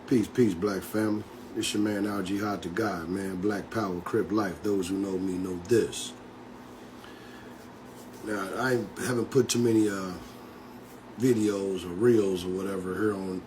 Peace, peace, black family. It's your man Al Jihad to God, man. Black power, Crip life. Those who know me know this. Now, I haven't put too many videos or reels or whatever here on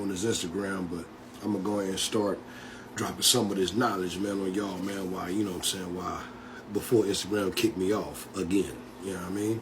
this Instagram, but I'm gonna go ahead and start dropping some of this knowledge, man, on y'all, man. Why, you know what I'm saying? Why before Instagram kicked me off again? You know what I mean?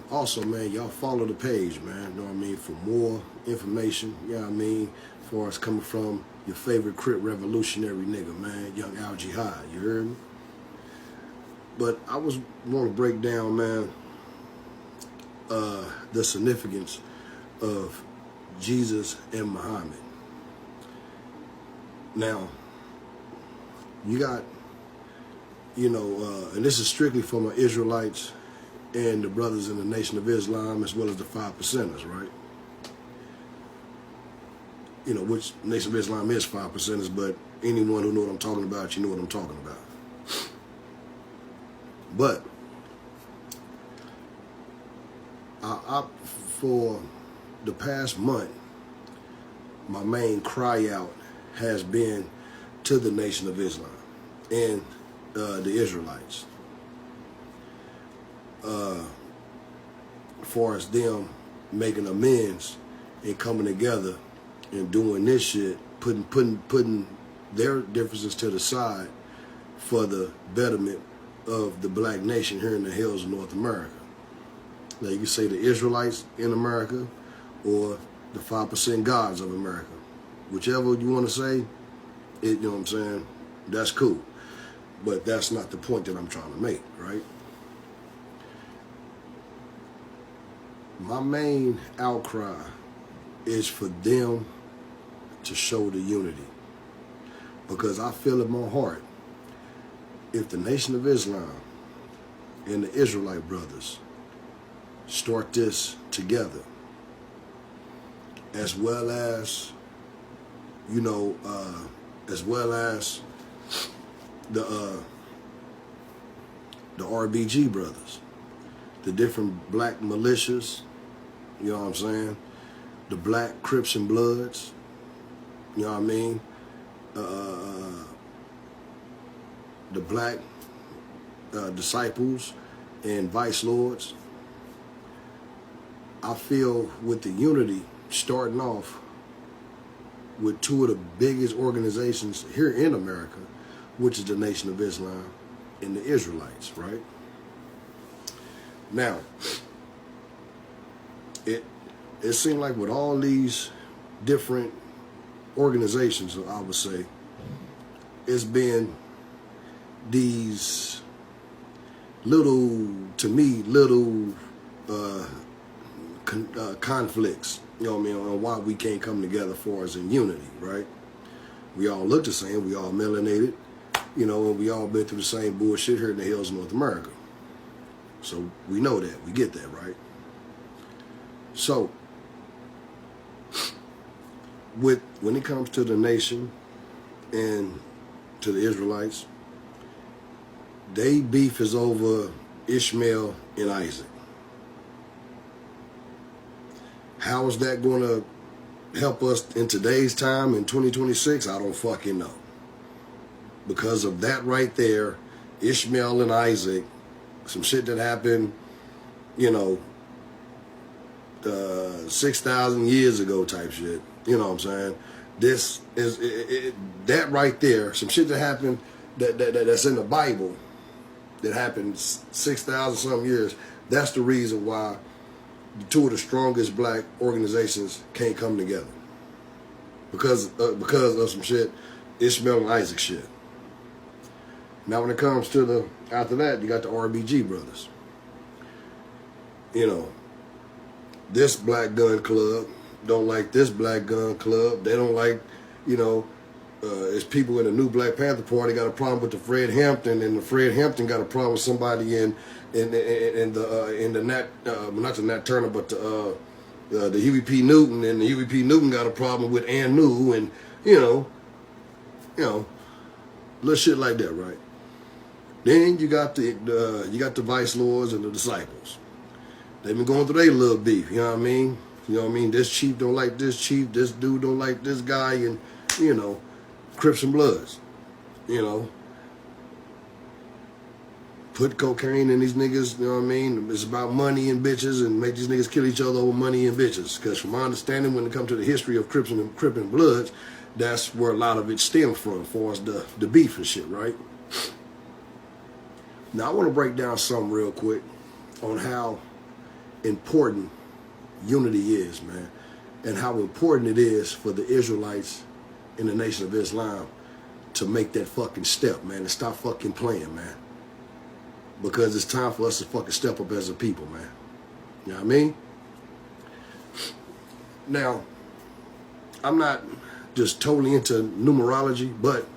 Also, man, y'all follow the page, man. You know what I mean? For more information, you know what I mean? As far as coming from your favorite Crip revolutionary nigga, man, Young Al Jihad. You heard me? But I want to break down, man, the significance of Jesus and Muhammad. Now, you got, you know, and this is strictly for my Israelites and the brothers in the Nation of Islam, as well as the 5%ers, right? You know, which Nation of Islam is 5%ers, but anyone who know what I'm talking about, you know what I'm talking about. But for the past month, my main cry out has been to the Nation of Islam and the Israelites. As far as them making amends and coming together and doing this shit, putting their differences to the side for the betterment of the black nation here in the hills of North America. Now you can say the Israelites in America or the 5% gods of America. Whichever you want to say, you know what I'm saying, that's cool. But that's not the point that I'm trying to make, right? My main outcry is for them to show the unity. Because I feel in my heart, if the Nation of Islam and the Israelite brothers start this together, as well as, you know, as well as the RBG brothers, the different black militias, you know what I'm saying, the black Crips and Bloods, you know what I mean, the black disciples and vice lords. I feel with the unity starting off with two of the biggest organizations here in America, which is the Nation of Islam and the Israelites, right? Now, it seemed like with all these different organizations, I would say, it's been these little conflicts, you know what I mean, on why we can't come together for us in unity, right? We all look the same, we all melanated, you know, and we all been through the same bullshit here in the hills of North America. So we know that, we get that, right? So, when it comes to the nation and to the Israelites, they beef is over Ishmael and Isaac. How is that going to help us in today's time in 2026? I don't fucking know. Because of that right there, Ishmael and Isaac, some shit that happened, you know, 6,000 years ago type shit. You know what I'm saying? This is that right there. Some shit that happened that's in the Bible that happened 6,000 some years. That's the reason why two of the strongest black organizations can't come together. Because of some shit, Ishmael and Isaac shit. Now when it comes to after that, you got the RBG brothers. You know, this black gun club don't like this black gun club. They don't like, you know, it's people in the New Black Panther Party got a problem with the Fred Hampton, and the Fred Hampton got a problem with somebody in the not the Nat Turner, but the Huey P. Newton, and the Huey P. Newton got a problem with Anu, and you know, little shit like that, right? Then you got the vice lords and the disciples. They've been going through their little beef, you know what I mean? You know what I mean? This chief don't like this chief. This dude don't like this guy. And, you know, Crips and Bloods. You know. Put cocaine in these niggas, you know what I mean? It's about money and bitches and make these niggas kill each other over money and bitches. Because from my understanding, when it comes to the history of Crips and Bloods, that's where a lot of it stems from, as far as the beef and shit, right? Now, I want to break down something real quick on how important unity is, man, and how important it is for the Israelites in the Nation of Islam to make that fucking step, man, and stop fucking playing, man. Because it's time for us to fucking step up as a people, man. You know what I mean? Now, I'm not just totally into numerology, but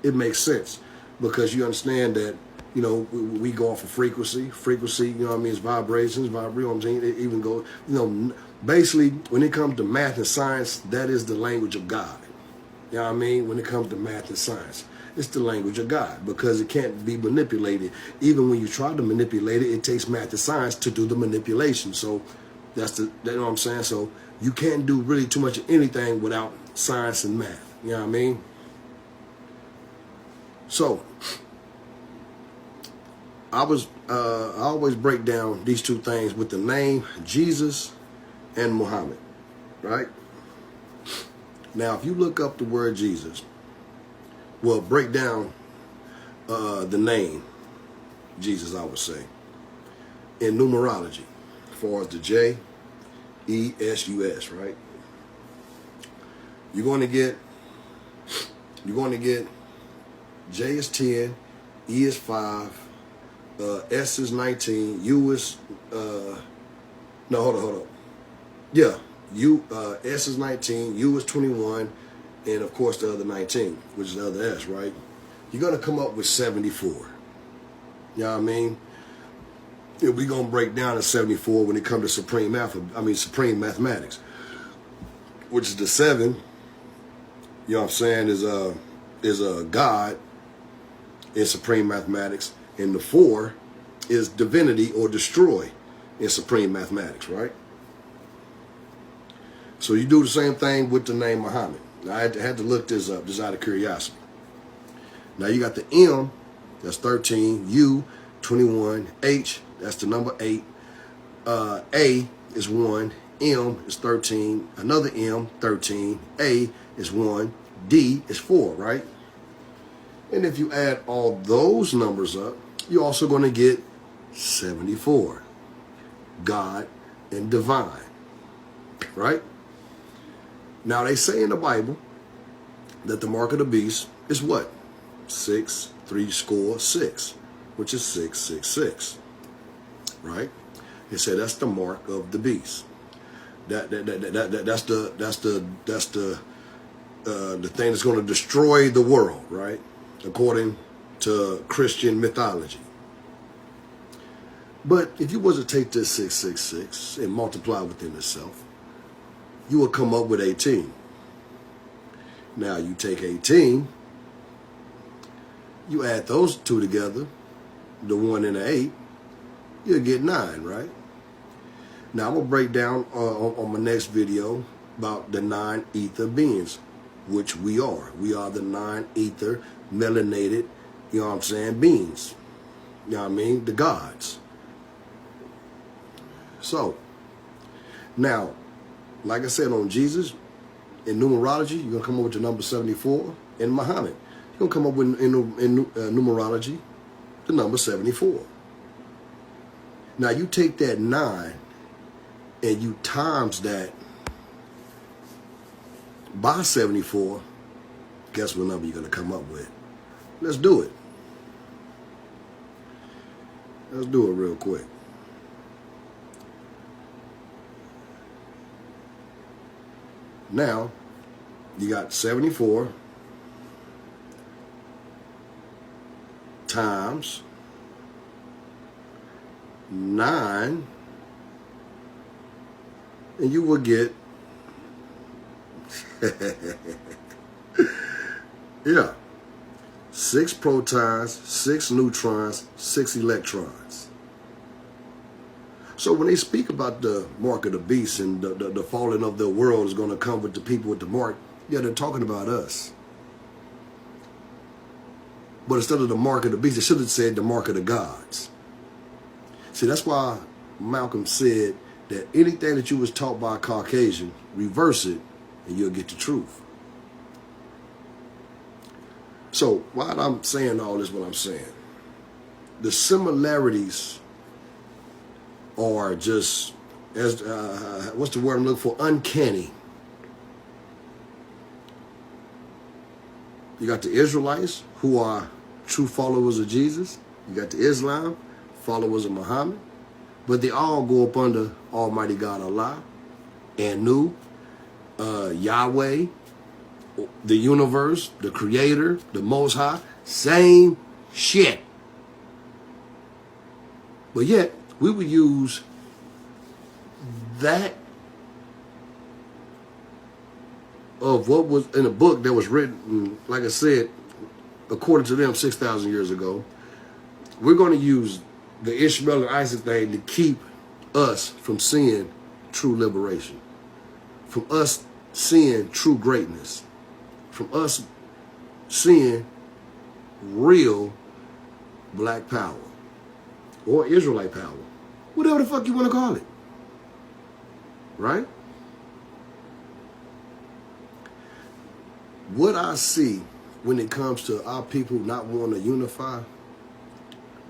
it makes sense because you understand that, you know, we go off of frequency. Frequency, you know what I mean, is vibrations, you know what I'm saying? It even goes, you know, basically, when it comes to math and science, that is the language of God. You know what I mean? When it comes to math and science. It's the language of God because it can't be manipulated. Even when you try to manipulate it, it takes math and science to do the manipulation. So that's you know what I'm saying? So you can't do really too much of anything without science and math. You know what I mean? So I always break down these two things with the name Jesus and Muhammad, right? Now, if you look up the word Jesus, well, break down the name Jesus, I would say, in numerology, as far as the J-E-S-U-S, right? You're going to get J is 10, E is 5, S is 19, U is no, hold on. Yeah, S is 19, U is 21. And of course the other 19, which is the other S, right? You're gonna come up with 74. You know what I mean? We're gonna break down to 74 when it comes to supreme mathematics. Which is the 7, you know what I'm saying, is a God in supreme mathematics, and the 4 is divinity or destroy in supreme mathematics, right? So you do the same thing with the name Muhammad. I had to look this up just out of curiosity. Now you got the M, that's 13, U, 21, H, that's the number 8, A is 1, M is 13, another M, 13, A is 1, D is 4, right? And if you add all those numbers up, you're also going to get 74, God and divine, right? Now, they say in the Bible that the mark of the beast is what? 6, 3 score 6, which is 666, right? They say that's the mark of the beast. That's the thing that's going to destroy the world, right? According to Christian mythology. But if you was to take this 666 and multiply within itself, you will come up with 18. Now you take 18, you add those two together, the 1 and the 8, you'll get 9, right? Now I'm going to break down on my next video about the 9 ether beings, which we are. We are the 9 ether melanated, you know what I'm saying, beings. You know what I mean? The gods. So, now, like I said, on Jesus, in numerology, you're going to come up with the number 74. In Muhammad, you're going to come up with, in numerology, the number 74. Now, you take that 9 and you times that by 74, guess what number you're going to come up with? Let's do it. Let's do it real quick. Now, you got 74 times 9, and you will get, yeah, 6 protons, 6 neutrons, 6 electrons. So when they speak about the mark of the beast and the falling of the world is going to come with the people with the mark, yeah, they're talking about us. But instead of the mark of the beast, they should have said the mark of the gods. See, that's why Malcolm said that anything that you was taught by a Caucasian, reverse it and you'll get the truth. So while I'm saying all this, what I'm saying, the similarities are just, as what's the word I'm looking for? Uncanny. You got the Israelites, who are true followers of Jesus. You got the Islam, followers of Muhammad. But they all go up under Almighty God Allah, Anu, Yahweh, the universe, the Creator, the Most High. Same shit. But yet, we would use that of what was in a book that was written, like I said, according to them, 6,000 years ago. We're going to use the Ishmael and Isaac thing to keep us from seeing true liberation, from us seeing true greatness, from us seeing real black power or Israelite power, whatever the fuck you want to call it, right? What I see when it comes to our people not wanting to unify,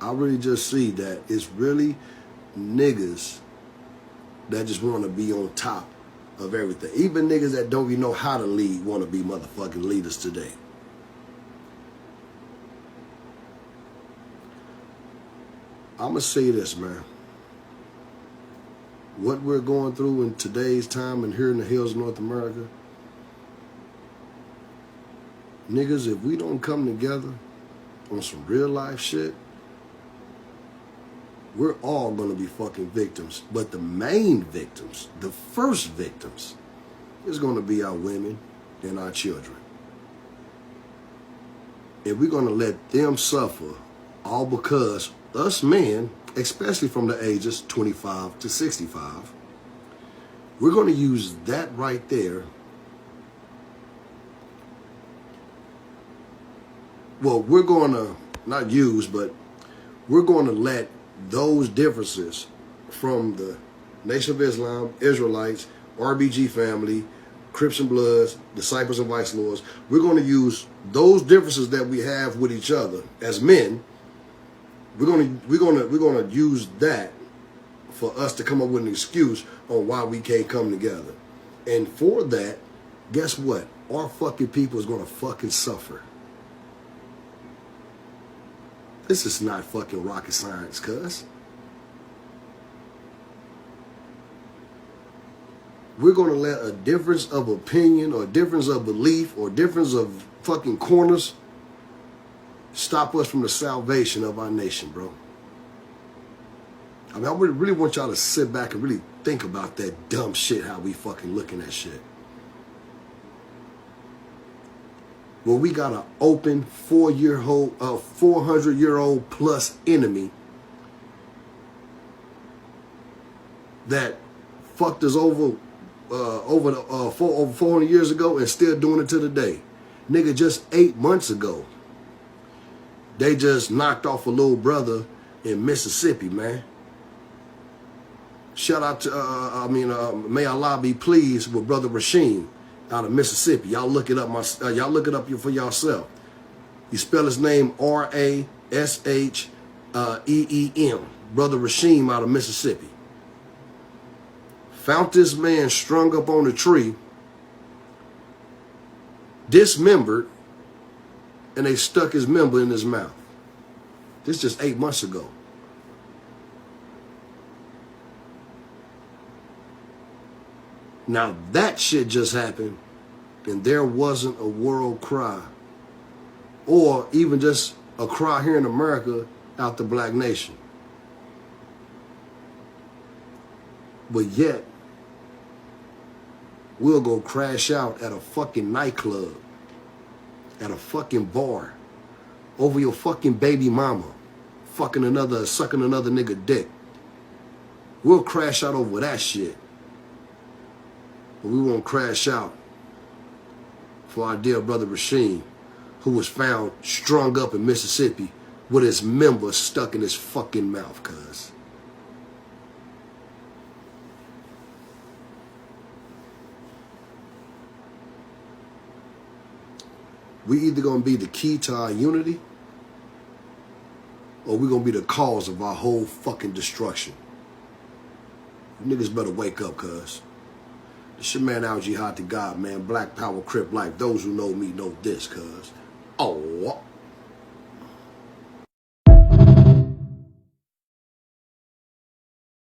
I really just see that it's really niggas that just want to be on top of everything. Even niggas that don't even know how to lead want to be motherfucking leaders today. I'm going to say this, man. What we're going through in today's time and here in the hills of North America, niggas, if we don't come together on some real life shit, we're all going to be fucking victims. But the main victims, the first victims, is going to be our women and our children. And we're going to let them suffer all because us men, especially from the ages 25 to 65, we're going to use that right there. Well, we're going to not use, but we're going to let those differences from the Nation of Islam, Israelites, RBG family, Crips and Bloods, Disciples of Vice Lords, we're going to use those differences that we have with each other as men. We're going to use that for us to come up with an excuse on why we can't come together. And for that, guess what? Our fucking people is going to fucking suffer. This is not fucking rocket science, cuz. We're going to let a difference of opinion or difference of belief or difference of fucking corners stop us from the salvation of our nation, bro. I mean, I really want y'all to sit back and really think about that dumb shit, how we fucking looking at shit. Well, we got an open 400-year-old plus enemy that fucked us over 400 years ago and still doing it to the day. Nigga, just 8 months ago, they just knocked off a little brother in Mississippi, man. Shout out to, may Allah be pleased with Brother Rasheem out of Mississippi. Y'all look it up. Y'all look it up for yourself. You spell his name R-A-S-H-E-E-M. Brother Rasheem out of Mississippi. Found this man strung up on a tree, dismembered, and they stuck his member in his mouth. This just 8 months ago. Now that shit just happened, and there wasn't a world cry, or even just a cry here in America out the black nation. But yet, we'll go crash out at a fucking nightclub, at a fucking bar, over your fucking baby mama, sucking another nigga dick. We'll crash out over that shit. But we won't crash out for our dear brother Rasheem, who was found strung up in Mississippi with his member stuck in his fucking mouth, cuz. We either gonna be the key to our unity, or we gonna be the cause of our whole fucking destruction. You niggas better wake up, cuz. It's your man Al Jihad to God, man. Black Power, Crip Life. Those who know me know this, cuz. Oh.